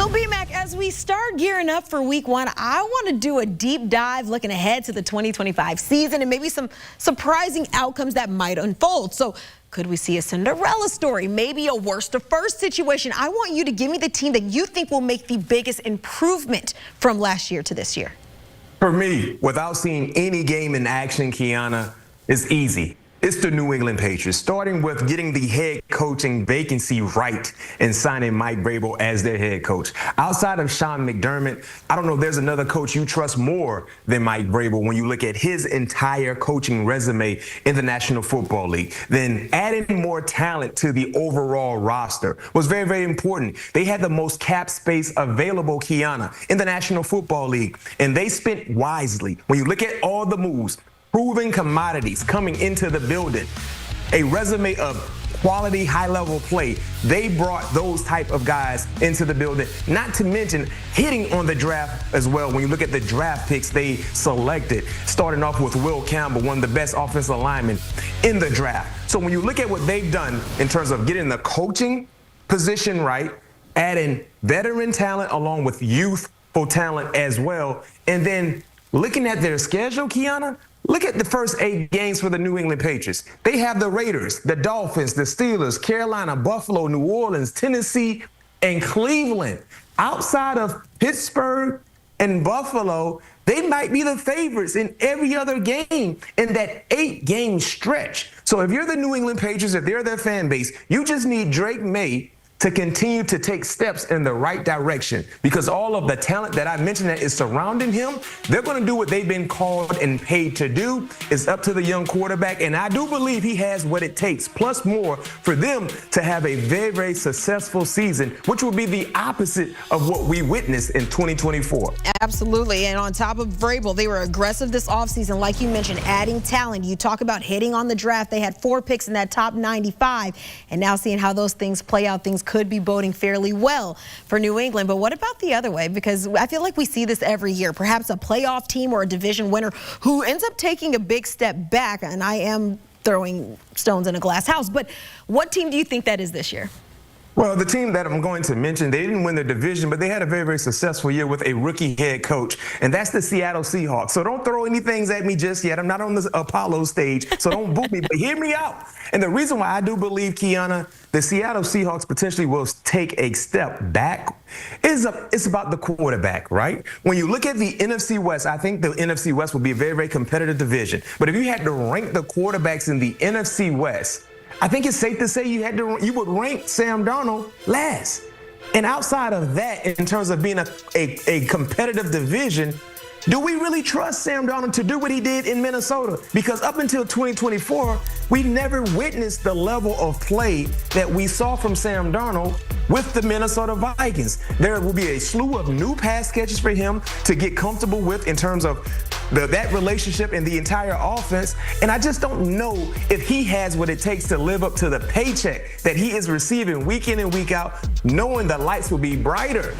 So, B-Mac, as we start gearing up for week one, I want to do a deep dive looking ahead to the 2025 season and maybe some surprising outcomes that might unfold. So, could we see a Cinderella story, maybe a worst to first situation? I want you to give me the team that you think will make the biggest improvement from last year to this year. For me, without seeing any game in action, Kiana, it's easy. It's the New England Patriots, starting with getting the head coaching vacancy right and signing Mike Vrabel as their head coach. Outside of Sean McDermott, I don't know if there's another coach you trust more than Mike Vrabel when you look at his entire coaching resume in the National Football League. Then adding more talent to the overall roster was very, very important. They had the most cap space available, Kiana, in the National Football League, and they spent wisely. When you look at all the moves, proven commodities coming into the building, a resume of quality, high-level play. They brought those type of guys into the building, not to mention hitting on the draft as well. When you look at the draft picks they selected, starting off with Will Campbell, one of the best offensive linemen in the draft. So when you look at what they've done in terms of getting the coaching position right, adding veteran talent along with youthful talent as well, and then looking at their schedule, Kiana, look at the first 8 games for the New England Patriots. They have the Raiders, the Dolphins, the Steelers, Carolina, Buffalo, New Orleans, Tennessee, and Cleveland. Outside of Pittsburgh and Buffalo, they might be the favorites in every other game in that 8-game stretch. So if you're the New England Patriots, if they're their fan base, you just need Drake May to continue to take steps in the right direction, because all of the talent that I mentioned that is surrounding him, they're going to do what they've been called and paid to do. It's up to the young quarterback, and I do believe he has what it takes, plus more, for them to have a very, very successful season, which will be the opposite of what we witnessed in 2024. Absolutely, and on top of Vrabel, they were aggressive this offseason, like you mentioned, adding talent. You talk about hitting on the draft. They had 4 picks in that top 95, and now seeing how those things play out, things could be boding fairly well for New England. But what about the other way? Because I feel like we see this every year. Perhaps a playoff team or a division winner who ends up taking a big step back. And I am throwing stones in a glass house. But what team do you think that is this year? Well, the team that I'm going to mention, they didn't win the division, but they had a very, very successful year with a rookie head coach, and that's the Seattle Seahawks. So don't throw any things at me just yet. I'm not on the Apollo stage, so don't boo me, but hear me out. And the reason why I do believe, Kiana, the Seattle Seahawks potentially will take a step back is it's about the quarterback, right? When you look at the NFC West, I think the NFC West will be a very, very competitive division. But if you had to rank the quarterbacks in the NFC West, I think it's safe to say you would rank Sam Darnold last. And outside of that, in terms of being a competitive division, do we really trust Sam Darnold to do what he did in Minnesota? Because up until 2024, we never witnessed the level of play that we saw from Sam Darnold with the Minnesota Vikings. There will be a slew of new pass catches for him to get comfortable with in terms of that relationship and the entire offense. And I just don't know if he has what it takes to live up to the paycheck that he is receiving week in and week out, knowing the lights will be brighter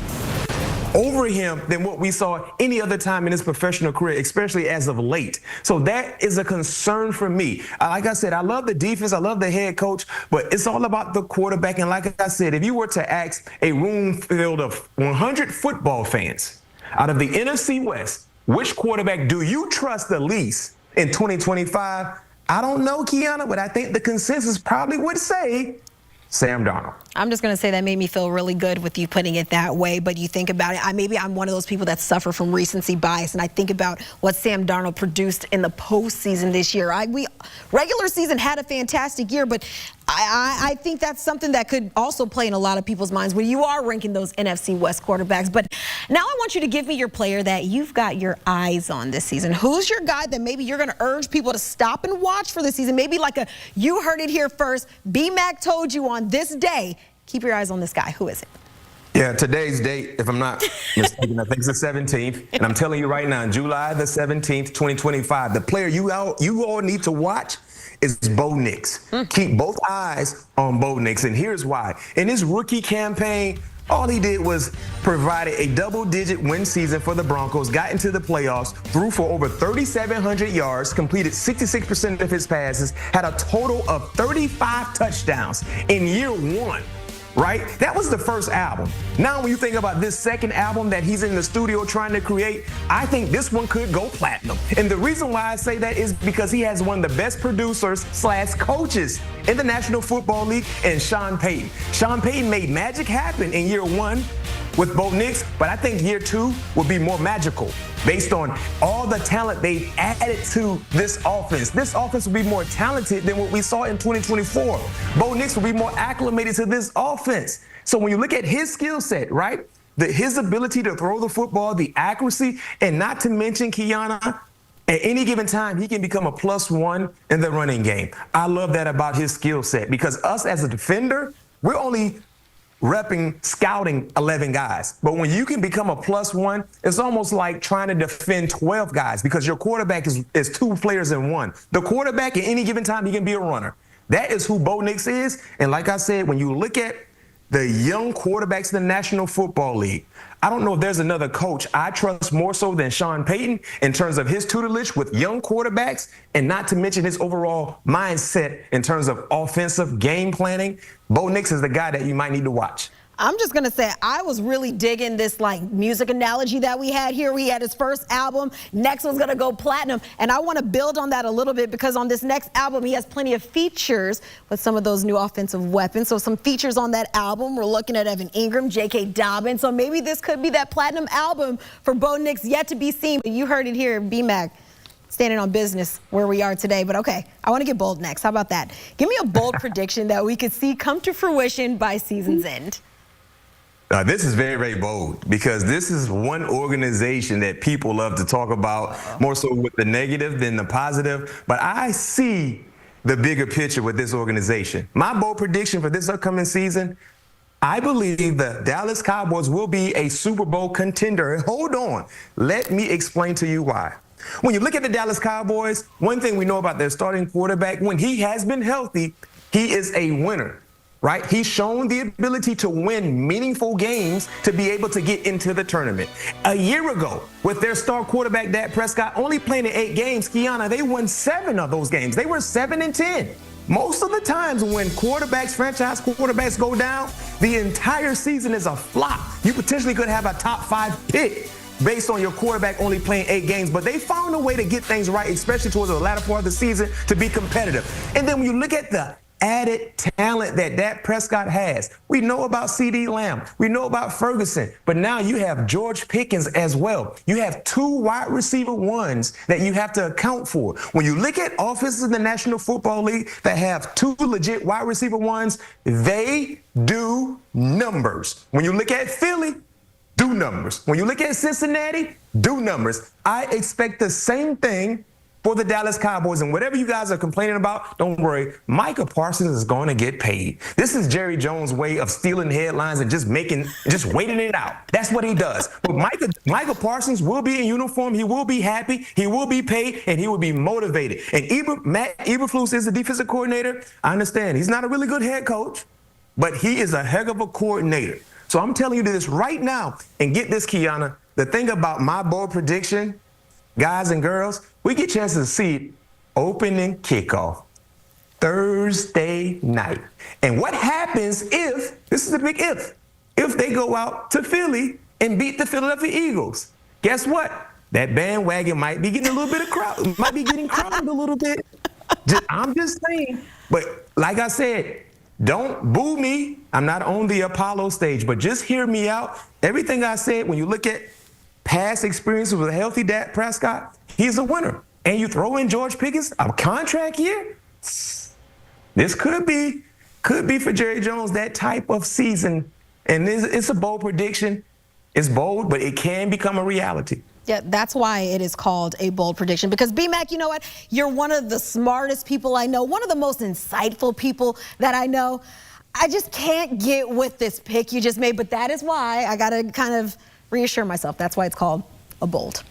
over him than what we saw any other time in his professional career, especially as of late. So that is a concern for me. Like I said, I love the defense, I love the head coach, but it's all about the quarterback. And like I said, if you were to ask a room filled of 100 football fans out of the NFC West, which quarterback do you trust the least in 2025? I don't know, Kiana, but I think the consensus probably would say Sam Darnold. I'm just going to say that made me feel really good with you putting it that way. But you think about it, maybe I'm one of those people that suffer from recency bias, and I think about what Sam Darnold produced in the postseason this year. Regular season had a fantastic year, but I think that's something that could also play in a lot of people's minds when you are ranking those NFC West quarterbacks. But now I want you to give me your player that you've got your eyes on this season. Who's your guy that maybe you're going to urge people to stop and watch for this season? Maybe like you heard it here first. B-Mac told you on this day. Keep your eyes on this guy. Who is it? Yeah, today's date, if I'm not mistaken, I think it's the 17th. And I'm telling you right now, July the 17th, 2025, the player you all need to watch is Bo Nix. Keep both eyes on Bo Nix, and here's why. In his rookie campaign, all he did was provided a double-digit win season for the Broncos, got into the playoffs, threw for over 3,700 yards, completed 66% of his passes, had a total of 35 touchdowns in year 1. right? That was the first album. Now, when you think about this second album that he's in the studio trying to create, I think this one could go platinum. And the reason why I say that is because he has one of the best producers / coaches in the National Football League, and Sean Payton. Sean Payton made magic happen in year 1 with Bo Nix, but I think year 2 will be more magical based on all the talent they've added to this offense. This offense will be more talented than what we saw in 2024. Bo Nix will be more acclimated to this offense. So when you look at his skill set, right, his ability to throw the football, the accuracy, and not to mention Kiana, at any given time, he can become a +1 in the running game. I love that about his skill set because us as a defender, we're only scouting 11 guys. But when you can become a +1, it's almost like trying to defend 12 guys because your quarterback is 2 players in 1. The quarterback at any given time, he can be a runner. That is who Bo Nix is. And like I said, when you look at the young quarterbacks in the National Football League, I don't know if there's another coach I trust more so than Sean Payton in terms of his tutelage with young quarterbacks, and not to mention his overall mindset in terms of offensive game planning. Bo Nix is the guy that you might need to watch. I'm just going to say I was really digging this like music analogy that we had here. We had his first album. Next one's going to go platinum. And I want to build on that a little bit because on this next album, he has plenty of features with some of those new offensive weapons. So some features on that album. We're looking at Evan Ingram, J.K. Dobbins. So maybe this could be that platinum album for Bo Nix, yet to be seen. You heard it here, B-Mac. Standing on business where we are today. But okay, I want to get bold next. How about that? Give me a bold prediction that we could see come to fruition by season's end. This is very, very bold because this is one organization that people love to talk about more so with the negative than the positive. But I see the bigger picture with this organization. My bold prediction for this upcoming season, I believe the Dallas Cowboys will be a Super Bowl contender. Hold on. Let me explain to you why. When you look at the Dallas Cowboys, one thing we know about their starting quarterback, when he has been healthy, he is a winner. Right? He's shown the ability to win meaningful games to be able to get into the tournament. A year ago, with their star quarterback, Dak Prescott, only playing in 8 games, Kiana, they won 7 of those games. They were 7-10. Most of the times when franchise quarterbacks go down, the entire season is a flop. You potentially could have a top 5 pick based on your quarterback only playing 8 games, but they found a way to get things right, especially towards the latter part of the season, to be competitive. And then when you look at the added talent that Dak Prescott has. We know about CeeDee Lamb. We know about Ferguson. But now you have George Pickens as well. You have 2 wide receiver ones that you have to account for. When you look at offenses in the National Football League that have 2 legit wide receiver ones, they do numbers. When you look at Philly, do numbers. When you look at Cincinnati, do numbers. I expect the same thing for the Dallas Cowboys, and whatever you guys are complaining about, don't worry. Micah Parsons is going to get paid. This is Jerry Jones' way of stealing headlines and just waiting it out. That's what he does. But Micah Parsons will be in uniform. He will be happy. He will be paid, and he will be motivated. And Matt Eberflus is the defensive coordinator. I understand he's not a really good head coach, but he is a heck of a coordinator. So I'm telling you this right now, and get this, Kiana. The thing about my bold prediction, guys and girls, we get chances to see it opening kickoff Thursday night. And what happens if, this is the big if they go out to Philly and beat the Philadelphia Eagles? Guess what? That bandwagon might be getting a little bit of crowd, might be getting crowded a little bit. I'm just saying. But like I said, don't boo me. I'm not on the Apollo stage, but just hear me out. Everything I said, when you look at past experiences with a healthy Dak Prescott, he's a winner. And you throw in George Pickens, a contract year, this could be for Jerry Jones that type of season. And it's a bold prediction. It's bold, but it can become a reality. Yeah, that's why it is called a bold prediction. Because, B-Mac, you know what? You're one of the smartest people I know, one of the most insightful people that I know. I just can't get with this pick you just made, but that is why I got to kind of reassure myself. That's why it's called a bold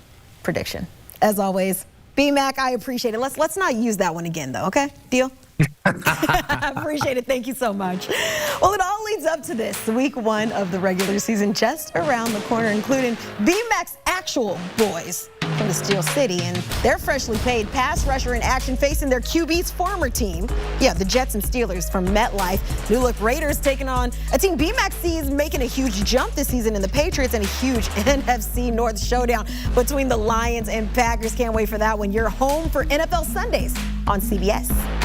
prediction. As always, B-Mac, I appreciate it. Let's not use that one again, though, okay? Deal? I appreciate it. Thank you so much. Well, it all leads up to this. Week 1 of the regular season just around the corner, including B-Mac's actual boys from to Steel City, and their freshly paid pass rusher in action facing their QB's former team. Yeah, the Jets and Steelers from MetLife. New look Raiders taking on a team BMAC sees making a huge jump this season in the Patriots, and a huge NFC North showdown between the Lions and Packers. Can't wait for that one. You're home for NFL Sundays on CBS.